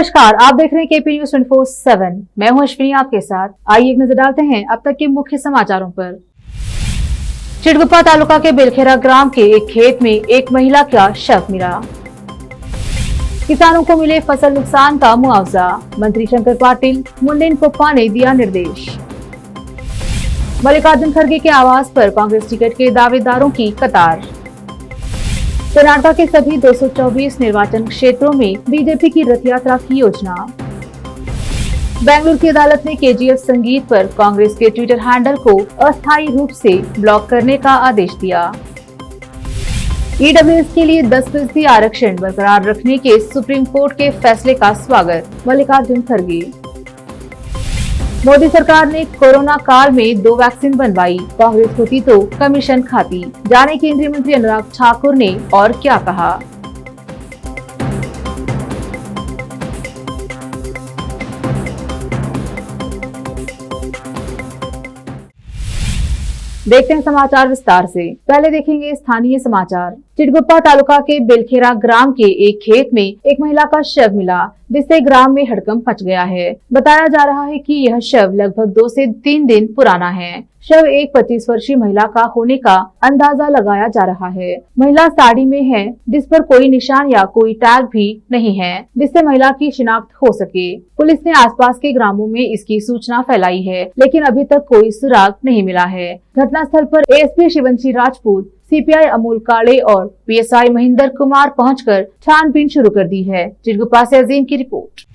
नमस्कार, आप देख रहे हैं केपी न्यूज 24/7। मैं हूं अश्विनी आपके साथ। आइए एक नजर डालते हैं अब तक के मुख्य समाचारों पर। चिड़गुप्पा तालुका के बेलखेरा ग्राम के एक खेत में एक महिला का शव मिला। किसानों को मिले फसल नुकसान का मुआवजा, मंत्री शंकर पाटिल मुंडेन कोप्पा ने दिया निर्देश। मल्लिकार्जुन खड़गे के आवास पर कांग्रेस टिकट के दावेदारों की कतार। कर्नाटक के सभी 224 निर्वाचन क्षेत्रों में बीजेपी की रथ यात्रा की योजना। बेंगलुरु की अदालत ने केजीएफ संगीत पर कांग्रेस के ट्विटर हैंडल को अस्थायी रूप से ब्लॉक करने का आदेश दिया। ईडब्ल्यूएस के लिए 10% आरक्षण बरकरार रखने के सुप्रीम कोर्ट के फैसले का स्वागत, मल्लिकार्जुन खड़गे। मोदी सरकार ने कोरोना काल में 2 वैक्सीन बनवाई, कांग्रेस होती तो कमीशन खाती। जाने केंद्रीय मंत्री अनुराग ठाकुर ने और क्या कहा। देखते हैं समाचार विस्तार से। पहले देखेंगे स्थानीय समाचार। चिड़गुप्पा तालुका के बेलखेरा ग्राम के एक खेत में एक महिला का शव मिला, जिससे ग्राम में हड़कंप मच गया है। बताया जा रहा है कि यह शव लगभग 2 से 3 दिन पुराना है। शव एक 25 वर्षीय महिला का होने का अंदाजा लगाया जा रहा है। महिला साड़ी में है, जिस पर कोई निशान या कोई टैग भी नहीं है, जिससे महिला की शिनाख्त हो सके। पुलिस ने आसपास के ग्रामों में इसकी सूचना फैलाई है, लेकिन अभी तक कोई सुराग नहीं मिला है। घटनास्थल पर एएसपी शिवंशी राजपूत, सीपीआई अमोल काले और पीएसआई महेंद्र कुमार पहुंचकर छानबीन शुरू कर दी है। चिड़गुप्पा से अजीम की रिपोर्ट।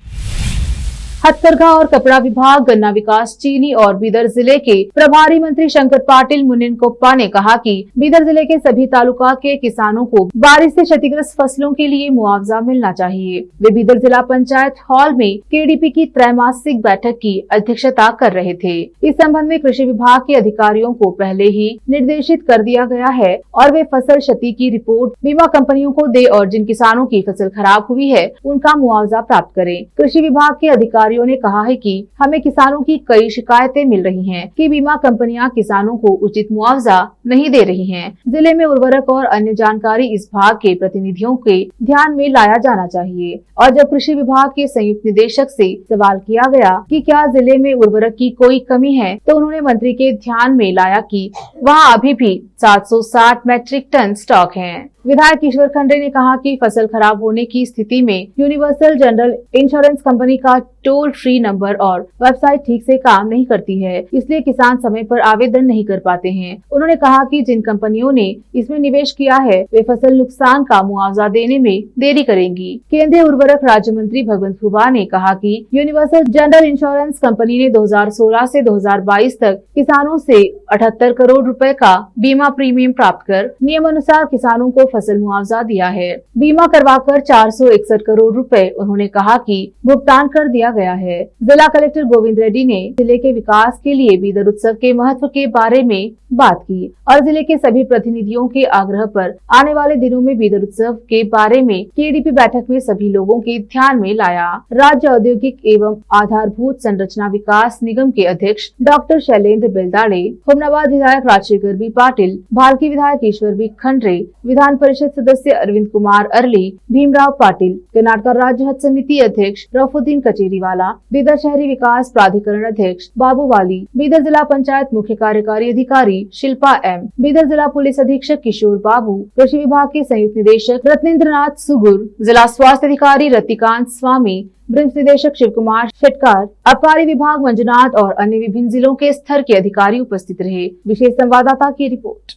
हथकरघा और कपड़ा विभाग, गन्ना विकास, चीनी और बीदर जिले के प्रभारी मंत्री शंकर पाटिल मुंडेन कोप्पा ने कहा कि बीदर जिले के सभी तालुका के किसानों को बारिश से क्षतिग्रस्त फसलों के लिए मुआवजा मिलना चाहिए। वे बीदर जिला पंचायत हॉल में केडीपी की त्रैमासिक बैठक की अध्यक्षता कर रहे थे। इस संबंध में कृषि विभाग के अधिकारियों को पहले ही निर्देशित कर दिया गया है और वे फसल क्षति की रिपोर्ट बीमा कंपनियों को दे और जिन किसानों की फसल खराब हुई है उनका मुआवजा प्राप्त करें। कृषि विभाग के अधिकारियों ने कहा है कि हमें किसानों की कई शिकायतें मिल रही हैं कि बीमा कंपनियां किसानों को उचित मुआवजा नहीं दे रही हैं। जिले में उर्वरक और अन्य जानकारी इस भाग के प्रतिनिधियों के ध्यान में लाया जाना चाहिए। और जब कृषि विभाग के संयुक्त निदेशक से सवाल किया गया कि क्या जिले में उर्वरक की कोई कमी है, तो उन्होंने मंत्री के ध्यान में लाया कि वहाँ अभी भी 760 मैट्रिक टन स्टॉक है। विधायक ईश्वर खंडे ने कहा कि फसल खराब होने की स्थिति में यूनिवर्सल जनरल इंश्योरेंस कंपनी का टोल फ्री नंबर और वेबसाइट ठीक से काम नहीं करती है, इसलिए किसान समय पर आवेदन नहीं कर पाते हैं। उन्होंने कहा कि जिन कंपनियों ने इसमें निवेश किया है वे फसल नुकसान का मुआवजा देने में देरी करेंगी। केंद्रीय उर्वरक राज्य मंत्री भगवंत खुबा ने कहा कि यूनिवर्सल जनरल इंश्योरेंस कंपनी ने 2016 से 2022 तक किसानों से 78 करोड़ रुपए का बीमा प्रीमियम प्राप्त कर नियमानुसार किसानों को फसल मुआवजा दिया है। बीमा करवाकर 461 करोड़ रुपए उन्होंने कहा कि भुगतान कर दिया गया है। जिला कलेक्टर गोविंद रेड्डी ने जिले के विकास के लिए बीदर उत्सव के महत्व के बारे में बात की और जिले के सभी प्रतिनिधियों के आग्रह पर आने वाले दिनों में बीदर उत्सव के बारे में केडीपी बैठक में सभी लोगों के ध्यान में लाया। राज्य औद्योगिक एवं आधारभूत संरचना विकास निगम के अध्यक्ष डॉक्टर शैलेंद्र बेलदाड़े, हुमनाबाद विधायक राजशेखर बी पाटिल, भालकी विधायक ईश्वर बी खंडरे, विधान परिषद सदस्य अरविंद कुमार अरली, भीमराव पाटिल, कर्नाटक राज्य हज समिति अध्यक्ष रफुद्दीन कचेरीवाला, बीदर शहरी विकास प्राधिकरण अध्यक्ष बाबू वाली, बीदर जिला पंचायत मुख्य कार्यकारी अधिकारी शिल्पा एम, बीदर जिला पुलिस अधीक्षक किशोर बाबू, कृषि विभाग के संयुक्त निदेशक रत्नेंद्रनाथ सुगुर, जिला स्वास्थ्य अधिकारी रतिकांत स्वामी, ब्रिंस निदेशक शिव कुमार शेटकार, आबकारी विभाग मंजुनाथ और अन्य विभिन्न जिलों के स्तर के अधिकारी उपस्थित रहे। विशेष संवाददाता की रिपोर्ट।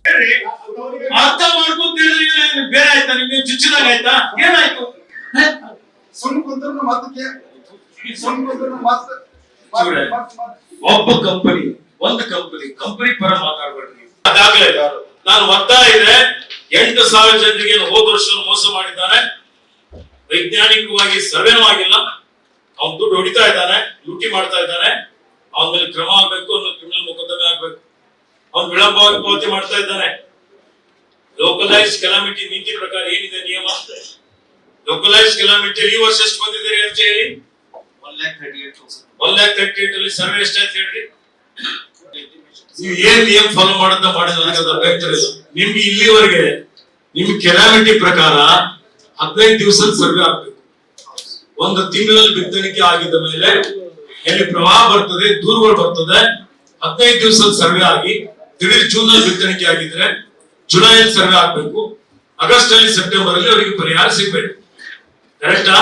ಕಂಪನಿ ಪರ ಮಾತಾಡಬೇಡ್ರಿ. ಅದಾಗಲೇ ನಾನು ಒತ್ತಾಯ ಇದೆ, 8,000 ಜನರಿಗೆ ಹೋದ ವರ್ಷ ಮೋಸ ಮಾಡಿದ್ದಾನೆ. ವೈಜ್ಞಾನಿಕವಾಗಿ ಸರ್ವೇನೂ ಆಗಿಲ್ಲ. ಅವನು ದುಡ್ಡು ಹೊಡಿತಾ ಇದ್ದಾನೆ, ಲೂಟಿ ಮಾಡ್ತಾ ಇದ್ದಾನೆ. ಅವನ ಮೇಲೆ ಕ್ರಮ ಆಗಬೇಕು, ಅವನ ಕ್ರಿಮಿನಲ್ ಮೊಕದ್ದಮೆ ಆಗಬೇಕು. ಅವನು ವಿಳಂಬವಾಗಿ ಪಾವತಿ ಮಾಡ್ತಾ ಇದ್ದಾನೆ. ಲೋಕಲೈಸ್ ಕೆಲಾಮಿಟಿ ನೀತಿ ಪ್ರಕಾರ ಏನಿದೆ ನಿಯಮ, ಲೋಕಲೈಸ್ ಕೆಲಾಮಿಟಿ ಈ ವರ್ಷ ಎಷ್ಟು ಬಂದಿದೆ ಅರ್ಜಿ ಹೇಳಿ? 1,38,000 ಅಲ್ಲಿ ಸರ್ವೆ ಎಷ್ಟಾಯ್ತು ಹೇಳ್ರಿ? ನೀವು ಏನ್ ನಿಯಮ ಫಾಲೋ ಮಾಡಿದ್ರೆ ನಿಮ್ಗೆ ಇಲ್ಲಿವರೆಗೆ ನಿಮ್ ಕೆಲಾಮಿಟಿ ಪ್ರಕಾರ 15 ದಿವಸ ಸರ್ವೆ ಆಗ್ಬೇಕು. ಒಂದು ತಿಂಗಳಲ್ಲಿ ಬಿತ್ತಣಿಕೆ ಆಗಿದ್ದ ಮೇಲೆ ಎಲ್ಲಿ ಪ್ರವಾಹ ಬರ್ತದೆ, ದೂರುಗಳು ಬರ್ತದೆ, 15 ದಿವಸದ ಸರ್ವೆ ಆಗಿ ದಿಢೀರ್ ಜೂನ್ ಅಲ್ಲಿ ಬಿತ್ತಣಿಕೆ ಆಗಿದ್ರೆ ಜುಲೈ ಅಲ್ಲಿ ಸರ್ವೆ ಆಗ್ಬೇಕು, अगस्त ಅಲ್ಲಿ ಸೆಪ್ಟೆಂಬರ್ ಅಲ್ಲಿ ಅವರಿಗೆ ಪರಿಹಾರ ಸಿಗಬೇಕು. करेक्टा?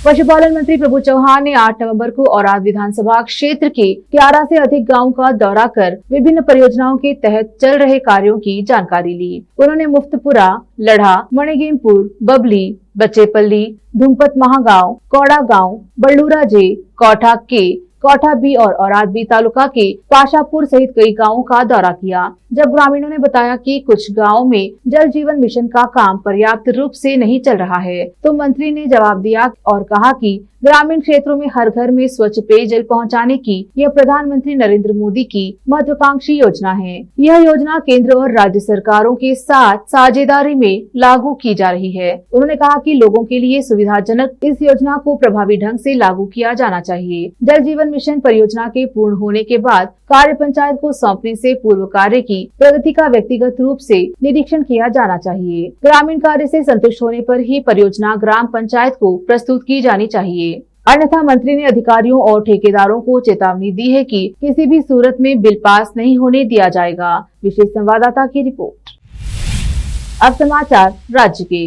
पशुपालन मंत्री प्रभु चौहान ने 8 नवंबर को औराद विधानसभा क्षेत्र के 11 से अधिक गांवों का दौरा कर विभिन्न परियोजनाओं के तहत चल रहे कार्यों की जानकारी ली। उन्होंने मुफ्तपुरा, लढ़ा, मणिगेमपुर, बबली, बच्चेपल्ली, धूमपत महागांव, कौड़ा गांव, बल्लूरा जे, कौठा के, कौठा बी और औराद बी तालुका के पाशापुर सहित कई गांवों का दौरा किया। जब ग्रामीणों ने बताया कि कुछ गांवों में जल जीवन मिशन का काम पर्याप्त रूप से नहीं चल रहा है, तो मंत्री ने जवाब दिया और कहा कि ग्रामीण क्षेत्रों में हर घर में स्वच्छ पेयजल पहुंचाने की यह प्रधानमंत्री नरेंद्र मोदी की महत्वाकांक्षी योजना है। यह योजना केंद्र और राज्य सरकारों के साथ साझेदारी में लागू की जा रही है। उन्होंने कहा कि लोगों के लिए सुविधाजनक इस योजना को प्रभावी ढंग से लागू किया जाना चाहिए। जल जीवन मिशन परियोजना के पूर्ण होने के बाद कार्य पंचायत को सौंपने से पूर्व कार्य की प्रगति का व्यक्तिगत रूप से निरीक्षण किया जाना चाहिए। ग्रामीण कार्य से संतुष्ट होने पर ही परियोजना ग्राम पंचायत को प्रस्तुत की जानी चाहिए। अन्यथा मंत्री ने अधिकारियों और ठेकेदारों को चेतावनी दी है कि किसी भी सूरत में बिल पास नहीं होने दिया जाएगा। विशेष संवाददाता की रिपोर्ट। अब समाचार राज्य के।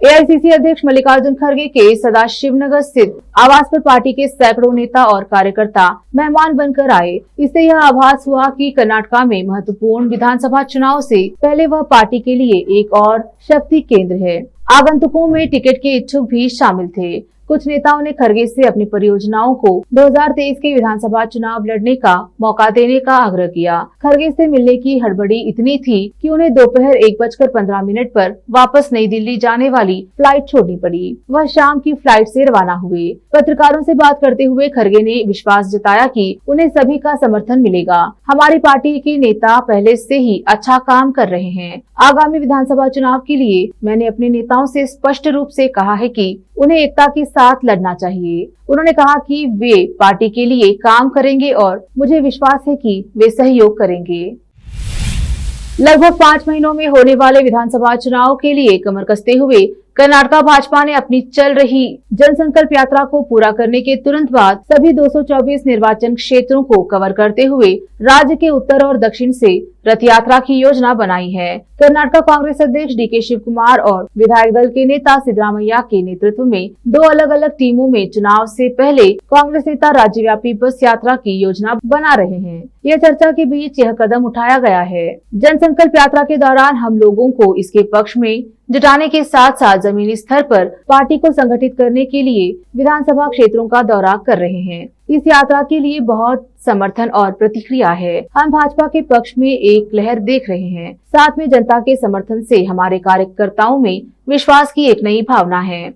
एआईसीसी अध्यक्ष मल्लिकार्जुन खड़गे के सदाशिवनगर स्थित आवास पर पार्टी के सैकड़ों नेता और कार्यकर्ता मेहमान बनकर आए। इससे यह आभास हुआ कि कर्नाटक में महत्वपूर्ण विधानसभा चुनाव से पहले वह पार्टी के लिए एक और शक्ति केंद्र है। आगंतुकों में टिकट के इच्छुक भी शामिल थे। कुछ नेताओं ने खड़गे से अपनी परियोजनाओं को 2023 के विधानसभा चुनाव लड़ने का मौका देने का आग्रह किया। खड़गे से मिलने की हड़बड़ी इतनी थी कि उन्हें दोपहर 1:15 पर वापस नई दिल्ली जाने वाली फ्लाइट छोड़नी पड़ी। वह शाम की फ्लाइट से रवाना हुए। पत्रकारों से बात करते हुए खड़गे ने विश्वास जताया कि उन्हें सभी का समर्थन मिलेगा। हमारी पार्टी के नेता पहले से ही अच्छा काम कर रहे हैं। आगामी विधानसभा चुनाव के लिए मैंने अपने नेताओं से स्पष्ट रूप से कहा है कि उन्हें एकता के साथ लड़ना चाहिए। उन्होंने कहा कि वे पार्टी के लिए काम करेंगे और मुझे विश्वास है कि वे सहयोग करेंगे। लगभग 5 महीनों में होने वाले विधानसभा चुनाव के लिए कमर कसते हुए कर्नाटक भाजपा ने अपनी चल रही जनसंकल्प यात्रा को पूरा करने के तुरंत बाद सभी 224 निर्वाचन क्षेत्रों को कवर करते हुए राज्य के उत्तर और दक्षिण से रथ यात्रा की योजना बनाई है। कर्नाटक कांग्रेस अध्यक्ष डीके शिव कुमार और विधायक दल के नेता सिद्धरामैया के नेतृत्व में 2 अलग अलग टीमों में चुनाव से पहले कांग्रेस नेता राज्यव्यापी बस यात्रा की योजना बना रहे हैं। यह चर्चा के बीच यह कदम उठाया गया है। जनसंकल्प यात्रा के दौरान हम लोगों को इसके पक्ष में जुटाने के साथ साथ जमीनी स्तर पर पार्टी को संगठित करने के लिए विधानसभा क्षेत्रों का दौरा कर रहे हैं। इस यात्रा के लिए बहुत समर्थन और प्रतिक्रिया है। हम भाजपा के पक्ष में एक लहर देख रहे हैं। साथ में जनता के समर्थन से हमारे कार्यकर्ताओं में विश्वास की एक नई भावना है।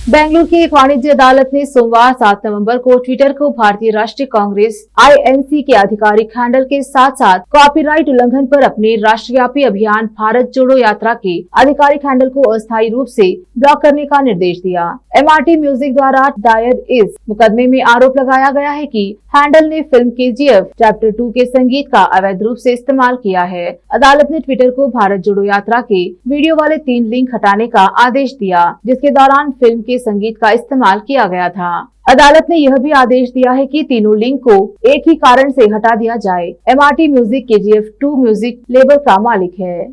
बेंगलुरु की एक वाणिज्य अदालत ने सोमवार 7 नवंबर को ट्विटर को भारतीय राष्ट्रीय कांग्रेस INC के आधिकारिक हैंडल के साथ साथ कॉपीराइट उल्लंघन पर अपने राष्ट्रव्यापी अभियान भारत जोड़ो यात्रा के आधिकारिक हैंडल को अस्थायी रूप से ब्लॉक करने का निर्देश दिया। MRT म्यूजिक द्वारा दायर इस मुकदमे में आरोप लगाया गया है कि हैंडल ने फिल्म KGF चैप्टर 2 के संगीत का अवैध रूप से इस्तेमाल किया है। अदालत ने ट्विटर को भारत जोड़ो यात्रा के वीडियो वाले 3 लिंक हटाने का आदेश दिया, जिसके दौरान फिल्म के संगीत का इस्तेमाल किया गया था। अदालत ने यह भी आदेश दिया है कि तीनों लिंक को एक ही कारण से हटा दिया जाए। MRT music KGF 2 music label का मालिक है।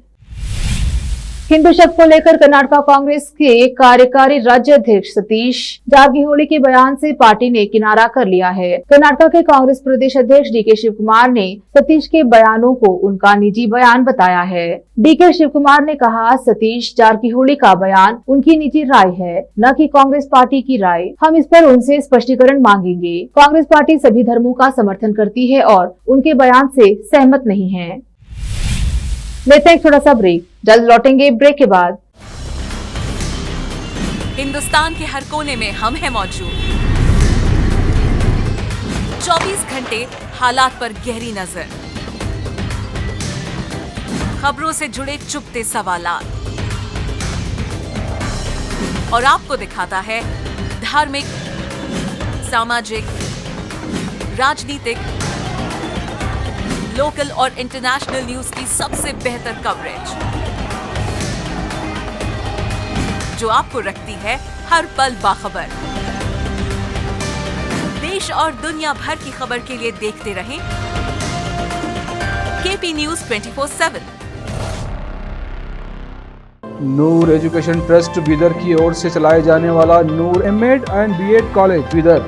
हिंदू शक को लेकर कर्नाटक कांग्रेस के कार्यकारी राज्य अध्यक्ष सतीश जारकीहोली के बयान से पार्टी ने किनारा कर लिया है। कर्नाटक के कांग्रेस प्रदेश अध्यक्ष डीके शिव कुमार ने सतीश के बयानों को उनका निजी बयान बताया है। डीके शिव कुमार ने कहा, सतीश जारकीहोली का बयान उनकी निजी राय है, न कि कांग्रेस पार्टी की राय। हम इस पर उनसे स्पष्टीकरण मांगेंगे। कांग्रेस पार्टी सभी धर्मों का समर्थन करती है और उनके बयान से सहमत नहीं है। लेते हैं एक छोटा सा ब्रेक, जल्द लौटेंगे ब्रेक के बाद। हिंदुस्तान के हर कोने में हम हैं मौजूद। 24 घंटे हालात पर गहरी नजर, खबरों से जुड़े चुपते सवालात और आपको दिखाता है धार्मिक, सामाजिक, राजनीतिक, लोकल और इंटरनेशनल न्यूज की सबसे बेहतर कवरेज, जो आपको रखती है हर पल बाखबर। देश और दुनिया भर की खबर के लिए देखते रहें KP News 24/7। Noor education trust Bidar की ओर से चलाए जाने वाला Noor MEd and BEd college Bidar,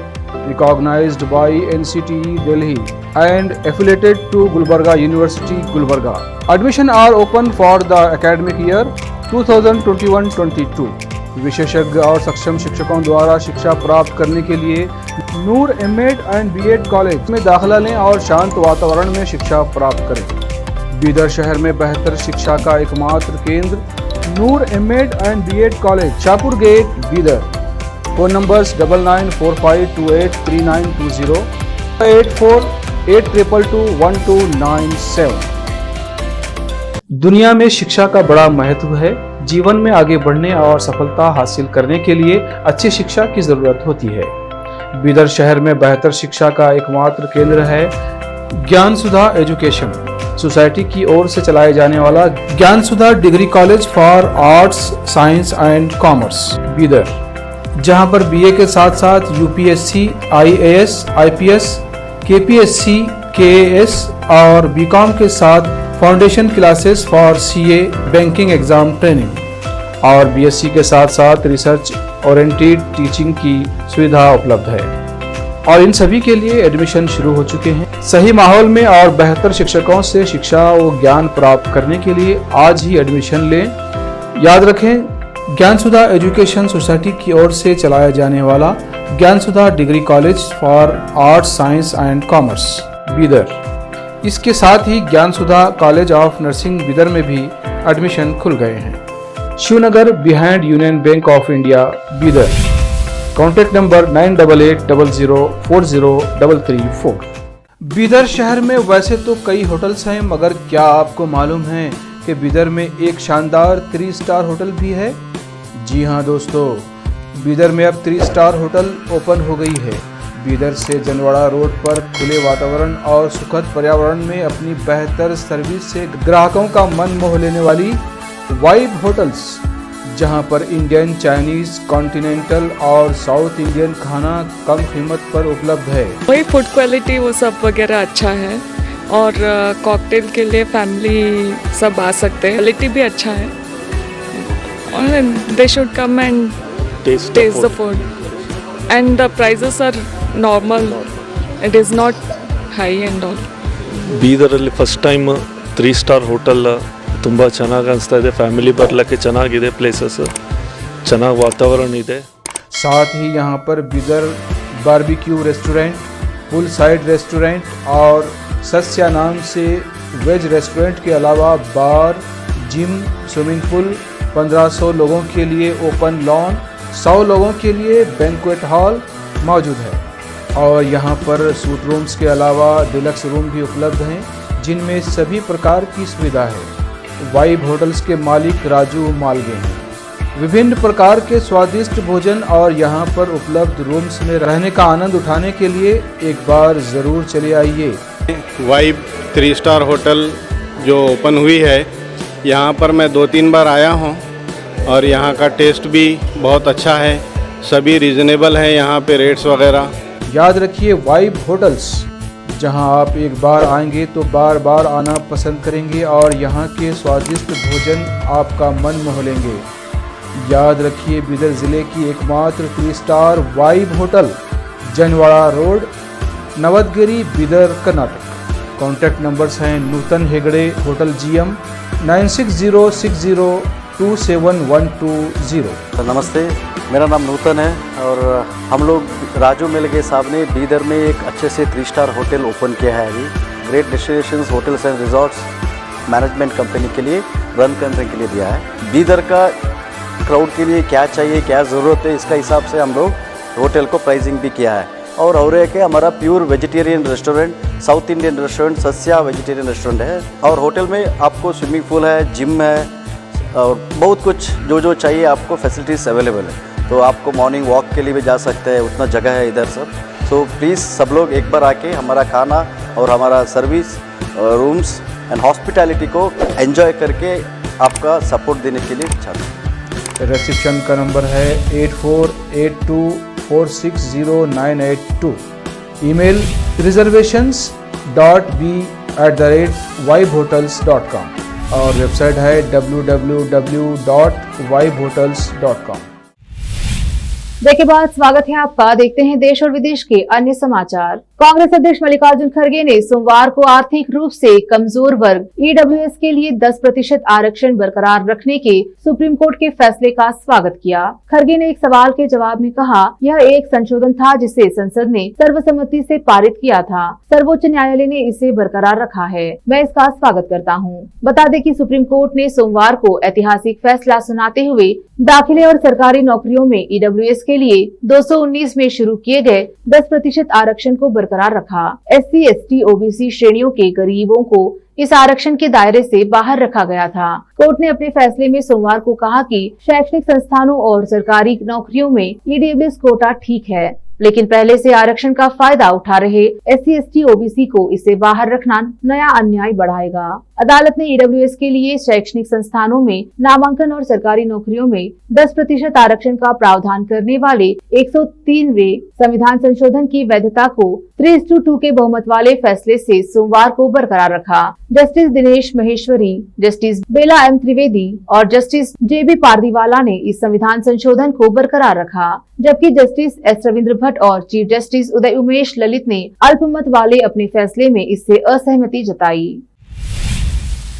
recognized by NCTE Delhi and affiliated to Gulbarga University, Gulbarga. Admission are open for the academic year 2021-22. विशेषज्ञ और सक्षम शिक्षकों द्वारा शिक्षा प्राप्त करने के लिए नूर एमएड एंड बीएड कॉलेज में दाखिला लें और शांत वातावरण में शिक्षा प्राप्त करें। बीदर शहर में बेहतर शिक्षा का एकमात्र केंद्र Noor MEd and BEd college, Shahpur gate, Bidar. Phone numbers 9945283920, 8482221297। दुनिया में शिक्षा का बड़ा महत्व है। जीवन में आगे बढ़ने और सफलता हासिल करने के लिए अच्छी शिक्षा की जरूरत होती है। बीदर शहर में बेहतर शिक्षा का एकमात्र केंद्र है ज्ञान सुधा एजुकेशन सोसाइटी की ओर से चलाए जाने वाला Gyan Sudha degree college for arts, science and commerce Bidar, जहां पर बीए के साथ साथ UPSC, IAS, IPS, KPSC, KAS और बीकॉम के साथ foundation classes for CA, banking exam training और बीएससी के साथ साथ रिसर्च ओरिएंटेड टीचिंग की सुविधा उपलब्ध है और इन सभी के लिए एडमिशन शुरू हो चुके हैं। सही माहौल में और बेहतर शिक्षकों से शिक्षा व ज्ञान प्राप्त करने के लिए आज ही एडमिशन लें। याद रखें, ज्ञान सुधा एजुकेशन सोसाइटी की ओर से चलाया जाने वाला Gyan Sudha degree college for arts, science and commerce Bidar, इसके साथ ही Gyan Sudha college of nursing Bidar में भी एडमिशन खुल गए हैं। Shivnagar behind Union Bank of India Bidar. Contact number 9888040334। Bidar शहर में वैसे तो कई होटल्स हैं, मगर क्या आपको मालूम है कि बीदर में एक शानदार 3 स्टार होटल भी है? जी हाँ दोस्तों, बीदर में अब 3 स्टार होटल ओपन हो गई है। बीदर से जनवाड़ा रोड पर खुले वातावरण और सुखद पर्यावरण में अपनी बेहतर सर्विस से ग्राहकों का मन मोह लेने वाली वाइब होटल्स, जहां पर इंडियन, चाइनीज, कॉन्टिनेंटल और साउथ इंडियन खाना कम कीमत पर उपलब्ध है। वही फूड क्वालिटी वो सब वगैरह अच्छा है और कॉकटेल के लिए फैमिली सब आ सकते हैं। क्वालिटी भी अच्छा है और they should come and taste the food and the prices are normal, it is not high and all. ಬೀದರಲ್ಲಿ ಫಸ್ಟ್ ಟೈಮ್ 3 ಸ್ಟಾರ್ ಹೋಟೆಲ್ ತುಂಬ ಚೆನ್ನಾಗಿ ಅನಿಸ್ತಾ ಇದೆ। ಫ್ಯಾಮಿಲಿ ಬರಲಿಕ್ಕೆ ಚೆನ್ನಾಗಿದೆ, ಪ್ಲೇಸಸ್ ಚೆನ್ನಾಗಿ ವಾತಾವರಣ ಇದೆ। साथ ही यहाँ पर बीदर बारबेक्यू रेस्टोरेंट, पुल साइड रेस्टोरेंट और सस्या नाम से वेज रेस्टोरेंट के अलावा बार, जिम, स्विमिंग पूल, 1500 लोगों के लिए ओपन लॉन, 100 लोगों के लिए बैंक्वेट हॉल मौजूद है और यहाँ पर सूट रूम्स के अलावा डिलक्स रूम भी उपलब्ध हैं, जिनमें सभी प्रकार की सुविधा है। वाइब होटल्स के मालिक राजू मालगे हैं। विभिन्न प्रकार के स्वादिष्ट भोजन और यहाँ पर उपलब्ध रूम्स में रहने का आनंद उठाने के लिए एक बार ज़रूर चले आइए। वाइब 3 स्टार होटल जो ओपन हुई है, यहाँ पर मैं 2-3 बार आया हूँ और यहाँ का टेस्ट भी बहुत अच्छा है। सभी रीज़नेबल हैं यहाँ पे रेट्स वगैरह। याद रखिए, वाइब होटल्स, जहां आप एक बार आएंगे तो बार बार आना पसंद करेंगे और यहां के स्वादिष्ट भोजन आपका मन मोह लेंगे। याद रखिए, बीदर ज़िले की एकमात्र 3 star vibe hotel, Janwada road, Navadgiri, Bidar, Karnataka. Contact numbers हैं नूतन हेगड़े, होटल GM, 9606027120। नमस्ते, मेरा नाम नूतन है और हम लोग राजू मिलगे साहब ने बीदर में एक अच्छे से 3 स्टार होटल ओपन किया है। अभी great destinations hotels and resorts management company के लिए रन करने के लिए दिया है। बीदर का क्राउड के लिए क्या चाहिए, क्या ज़रूरत है, इसका हिसाब से हम लोग होटल को प्राइसिंग भी किया है। और एक है हमारा pure vegetarian restaurant, south Indian restaurant, Sasya vegetarian restaurant है और होटल में आपको स्विमिंग पूल है, जिम है और बहुत कुछ जो चाहिए आपको फैसिलिटीज़ अवेलेबल है। तो आपको मॉर्निंग वॉक के लिए भी जा सकते हैं, उतना जगह है इधर सब। तो प्लीज़ सब लोग एक बार आके हमारा खाना और हमारा सर्विस, रूम्स एंड हॉस्पिटैलिटी को एंजॉय करके आपका सपोर्ट देने के लिए चाहते हैं। रिसेप्शन का नंबर है 8482460982। ईमेल reservations.b@vibehotels.com और वेबसाइट है www.vibehotels.com। ब्रेक के बाद स्वागत है आपका। देखते हैं देश और विदेश के अन्य समाचार। कांग्रेस अध्यक्ष मल्लिकार्जुन खड़गे ने सोमवार को आर्थिक रूप से कमजोर वर्ग ईडब्ल्यूएस के लिए 10% आरक्षण बरकरार रखने के सुप्रीम कोर्ट के फैसले का स्वागत किया। खड़गे ने एक सवाल के जवाब में कहा, यह एक संशोधन था जिसे संसद ने सर्वसम्मति से पारित किया था। सर्वोच्च न्यायालय ने इसे बरकरार रखा है। मैं इसका स्वागत करता हूँ। बता दें कि सुप्रीम कोर्ट ने सोमवार को ऐतिहासिक फैसला सुनाते हुए दाखिले और सरकारी नौकरियों में ईडब्ल्यूएस के लिए 219 में शुरू किए गए 10% आरक्षण को बरकरार रखा। SC, ST, OBC श्रेणियों के गरीबों को इस आरक्षण के दायरे से बाहर रखा गया था। कोर्ट ने अपने फैसले में सोमवार को कहा कि शैक्षणिक संस्थानों और सरकारी नौकरियों में ईडब्ल्यूएस कोटा ठीक है, लेकिन पहले से आरक्षण का फायदा उठा रहे SC, ST, OBC को इसे बाहर रखना नया अन्याय बढ़ाएगा। अदालत ने ईडब्ल्यूएस के लिए शैक्षणिक संस्थानों में नामांकन और सरकारी नौकरियों में 10% आरक्षण का प्रावधान करने वाले 103वें संविधान संशोधन की वैधता को 3:2 के बहुमत वाले फैसले से सोमवार को बरकरार रखा। जस्टिस दिनेश महेश्वरी, जस्टिस बेला M त्रिवेदी और जस्टिस JB पारदीवाला ने इस संविधान संशोधन को बरकरार रखा, जबकि जस्टिस S रविंद्र भट्ट और चीफ जस्टिस उदय उमेश ललित ने अल्पमत वाले अपने फैसले में इससे असहमति जताई।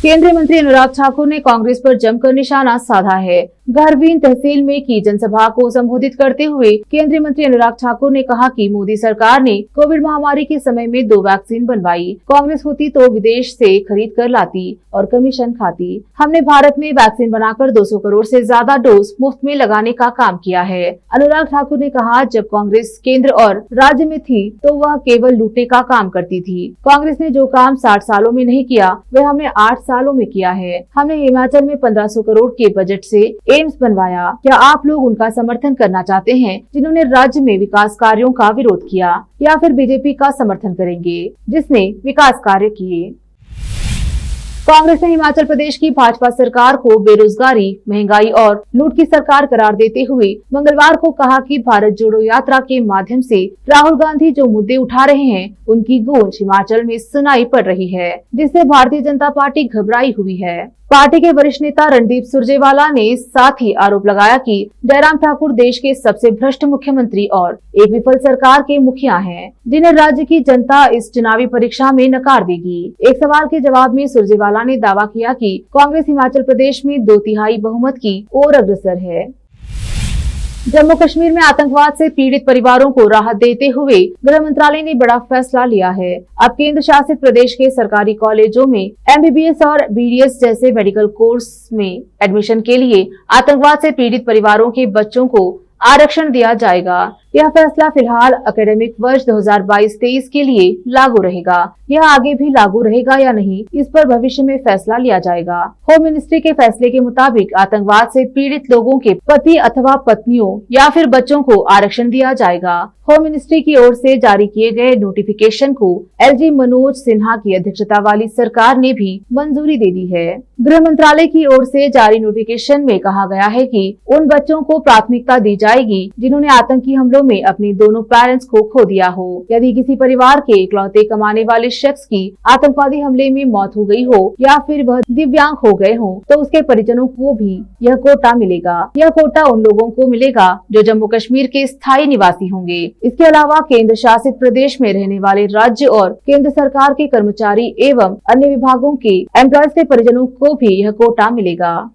केंद्रीय मंत्री अनुराग ठाकुर ने कांग्रेस पर जमकर निशाना साधा है। गहरवीन तहसील में की जनसभा को संबोधित करते हुए केंद्रीय मंत्री अनुराग ठाकुर ने कहा कि मोदी सरकार ने कोविड महामारी के समय में 2 वैक्सीन बनवाई। कांग्रेस होती तो विदेश से खरीद कर लाती और कमीशन खाती। हमने भारत में वैक्सीन बनाकर 200 करोड़ से ज्यादा डोज मुफ्त में लगाने का काम किया है। अनुराग ठाकुर ने कहा, जब कांग्रेस केंद्र और राज्य में थी तो वह केवल लूटने का काम करती थी। कांग्रेस ने जो काम 60 सालों में नहीं किया वह हमने 8 सालों में किया है। हमने हिमाचल में 1500 करोड़ के बजट से एम्स बनवाया। क्या आप लोग उनका समर्थन करना चाहते हैं जिन्होंने राज्य में विकास कार्यों का विरोध किया, या फिर बीजेपी का समर्थन करेंगे जिसने विकास कार्य किए? कांग्रेस ने हिमाचल प्रदेश की भाजपा सरकार को बेरोजगारी, महंगाई और लूट की सरकार करार देते हुए मंगलवार को कहा कि भारत जोड़ो यात्रा के माध्यम से राहुल गांधी जो मुद्दे उठा रहे हैं उनकी गूंज हिमाचल में सुनाई पड़ रही है, जिससे भारतीय जनता पार्टी घबराई हुई है। पार्टी के वरिष्ठ नेता रणदीप सुरजेवाला ने साथ ही आरोप लगाया कि जयराम ठाकुर देश के सबसे भ्रष्ट मुख्यमंत्री और एक विफल सरकार के मुखिया हैं, जिन्हें राज्य की जनता इस चुनावी परीक्षा में नकार देगी। एक सवाल के जवाब में सुरजेवाला ने दावा किया कि कांग्रेस हिमाचल प्रदेश में 2/3 बहुमत की ओर अग्रसर है। जम्मू कश्मीर में आतंकवाद से पीड़ित परिवारों को राहत देते हुए गृह मंत्रालय ने बड़ा फैसला लिया है। अब केंद्र शासित प्रदेश के सरकारी कॉलेजों में MBBS और BDS जैसे मेडिकल कोर्स में एडमिशन के लिए आतंकवाद से पीड़ित परिवारों के बच्चों को आरक्षण दिया जाएगा। यह फैसला फिलहाल एकेडमिक वर्ष 2022-23 के लिए लागू रहेगा। यह आगे भी लागू रहेगा या नहीं, इस पर भविष्य में फैसला लिया जाएगा। होम मिनिस्ट्री के फैसले के मुताबिक आतंकवाद से पीड़ित लोगों के पति अथवा पत्नियों या फिर बच्चों को आरक्षण दिया जाएगा। होम मिनिस्ट्री की ओर से जारी किए गए नोटिफिकेशन को LG मनोज सिन्हा की अध्यक्षता वाली सरकार ने भी मंजूरी दे दी है। गृह मंत्रालय की ओर से जारी नोटिफिकेशन में कहा गया है कि उन बच्चों को प्राथमिकता दी जाएगी जिन्होंने आतंकी हमलों में अपने दोनों पेरेंट्स को खो दिया हो। यदि किसी परिवार के इकलौते कमाने वाले शख्स की आतंकवादी हमले में मौत हो गई हो या फिर वह दिव्यांग हो गए हो तो उसके परिजनों को भी यह कोटा मिलेगा। यह कोटा उन लोगों को मिलेगा जो जम्मू कश्मीर के स्थायी निवासी होंगे। इसके अलावा केंद्र शासित प्रदेश में रहने वाले राज्य और केंद्र सरकार के कर्मचारी एवं अन्य विभागों के एम्प्लॉयज के परिजनों को भी यह कोटा मिलेगा।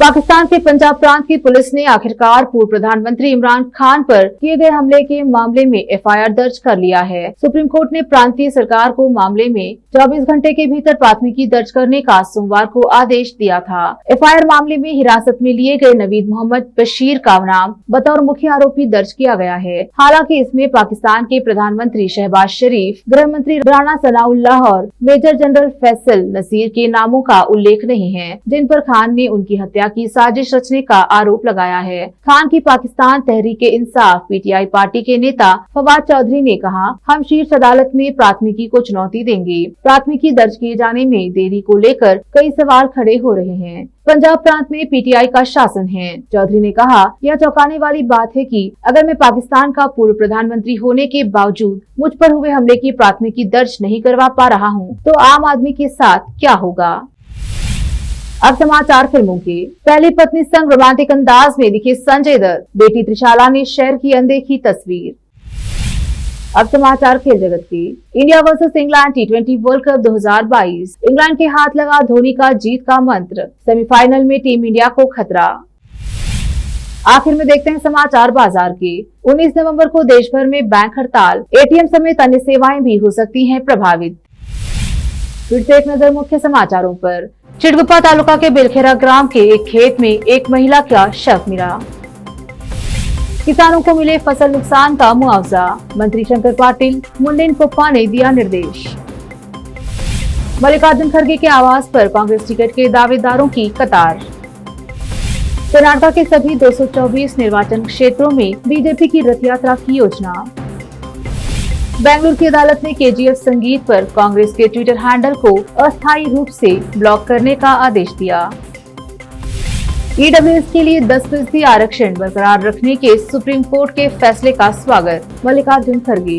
पाकिस्तान के पंजाब प्रांत की पुलिस ने आखिरकार पूर्व प्रधानमंत्री इमरान खान पर किए गए हमले के मामले में FIR दर्ज कर लिया है। सुप्रीम कोर्ट ने प्रांतीय सरकार को मामले में 24 घंटे के भीतर प्राथमिकी दर्ज करने का सोमवार को आदेश दिया था। FIR मामले में हिरासत में लिए गए नवीद मोहम्मद बशीर का नाम बतौर मुख्य आरोपी दर्ज किया गया है। हालांकि इसमें पाकिस्तान के प्रधानमंत्री शहबाज शरीफ, गृह मंत्री राणा सनाउल्लाह और मेजर जनरल फैसल नसीर के नामों का उल्लेख नहीं है, जिन पर खान ने उनकी हत्या की साजिश रचने का आरोप लगाया है। खान की पाकिस्तान तहरीक इंसाफ पीटीआई पार्टी के नेता फवाद चौधरी ने कहा, हम शीर्ष अदालत में प्राथमिकी को चुनौती देंगे। प्राथमिकी दर्ज किए जाने में देरी को लेकर कई सवाल खड़े हो रहे हैं। पंजाब प्रांत में पीटीआई का शासन है। चौधरी ने कहा, यह चौंकाने वाली बात है कि अगर मैं पाकिस्तान का पूर्व प्रधानमंत्री होने के बावजूद मुझ पर हुए हमले की प्राथमिकी दर्ज नहीं करवा पा रहा हूं, तो आम आदमी के साथ क्या होगा। अब समाचार फिल्मों के। पहली पत्नी संग रोमांटिक अंदाज में दिखे संजय दत्त, बेटी त्रिशाला ने शेयर की अनदेखी तस्वीर। अब समाचार खेल जगत के। इंडिया वर्सेस इंग्लैंड टी20 वर्ल्ड कप 2022। इंग्लैंड के हाथ लगा धोनी का जीत का मंत्र। सेमीफाइनल में टीम इंडिया को खतरा। आखिर में देखते हैं समाचार बाजार के। 19 नवंबर को देश भर में बैंक हड़ताल, एटीएम समेत अन्य सेवाएं भी हो सकती हैं प्रभावित। फिर से एक नजर मुख्य समाचारों पर। चिड़गुप्पा तालुका के बेलखेरा ग्राम के एक खेत में एक महिला का शव मिला। किसानों को मिले फसल नुकसान का मुआवजा, मंत्री शंकर पाटिल मुंडेन कोप्पा ने दिया निर्देश। मल्लिकार्जुन खड़गे के आवास पर कांग्रेस टिकट के दावेदारों की कतार। कर्नाटक के सभी 224 निर्वाचन क्षेत्रों में बीजेपी की रथ यात्रा की योजना। बेंगलुरु की अदालत ने केजीएफ संगीत पर कांग्रेस के ट्विटर हैंडल को अस्थायी रूप से ब्लॉक करने का आदेश दिया। ईडब्ल्यूएस के लिए 10% आरक्षण बरकरार रखने के सुप्रीम कोर्ट के फैसले का स्वागत, मल्लिकार्जुन खड़गे।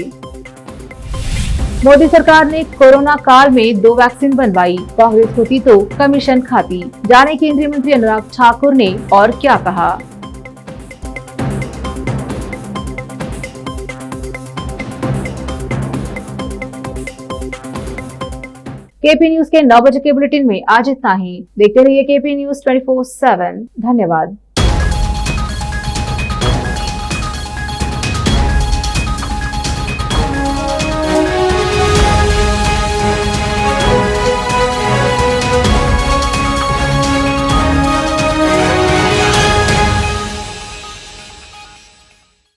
मोदी सरकार ने कोरोना काल में 2 वैक्सीन बनवाई, कांग्रेस होती तो कमीशन खाती। जाने केंद्रीय मंत्री अनुराग ठाकुर ने और क्या कहा। केपी न्यूज के 9 बजे के बुलेटिन में आज इतना ही। देखते रहिए केपी न्यूज 24/7। धन्यवाद।